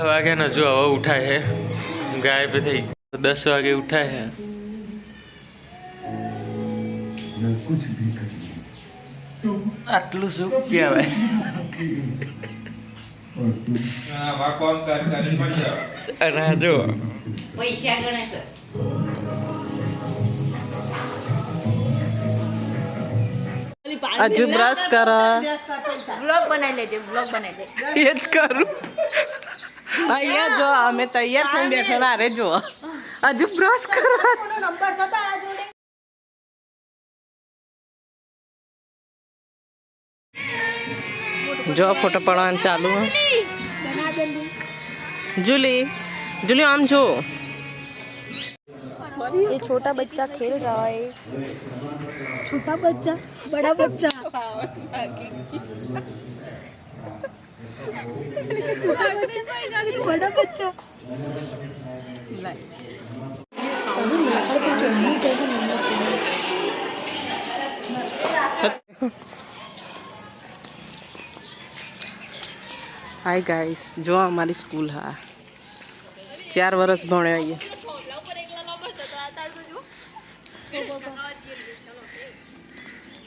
વાગે ના જો હવે ઉઠાય હે ગાયબ થઈ 10 વાગે ઉઠાય હે આટલું શું કહેવાય અને જો પૈસા ગણે છે હજુ બ્રશ કરો વ્લોગ બનાવી લેજે વ્લોગ બનાવી લે એ જ કરું અહીંયા જો અમે તૈયાર થઈને બેઠેલા અરે જો હજુ બ્રશ કરો નંબર થતા જોડે જો ફોટો પડવાનું ચાલુ जूली जूली आम जो ये छोटा बच्चा खेल रहा है छोटा बच्चा बड़ा बच्चा बड़ा बच्चा हाय गाइस जो हमारी स्कूल है 4 वर्ष भणे आइए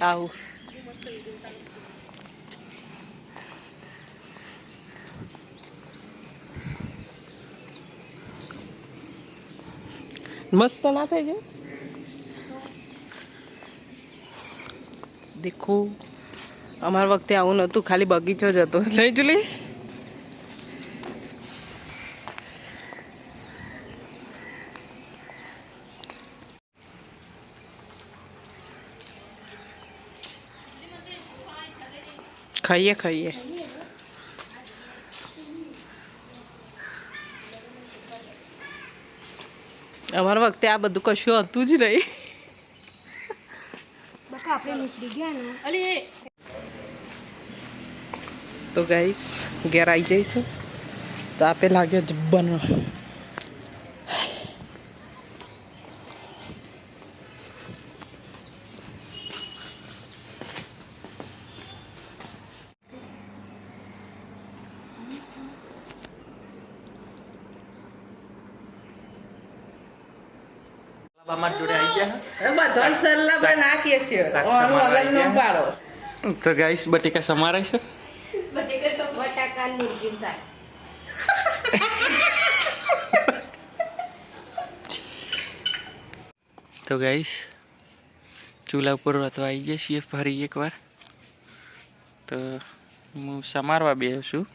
आओ मस्त ना थे जो देखो अमर वक्ते आવું નતું ખાલી બગીચો જ હતો નહીં જુલી खाइए खाइए અમારા વખતે આ બધું કશું હતું જ નહીં બકા આપણે નીકળી ગયા ને અલી તો ગાઈસ ઘેર આવી જઈશું તો આપે લાગ્યો જબ્બાનો અમાર જોડે આવી ગયા બધા સરલા બનાવીએ છીએ ઓનો અલગ ન પાડો તો ગાઈસ બટેકા સમારાય છે બટાકા નીરગીન શાક તો ગાઈસ ચૂલા ઉપર તો આવી ગયા છીએ ફરી એકવાર તો હું સમારવા બેસું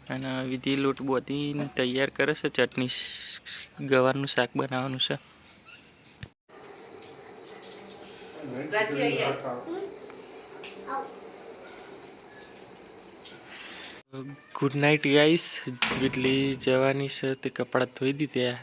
અને વિધિ લોટ બોધીને તૈયાર કરે છે ચટણી ગવારનું શાક બનાવવાનું છે ગુડ નાઇટ ગાઈસ વીટલી જવાની છે તે કપડાં ધોઈ દીધા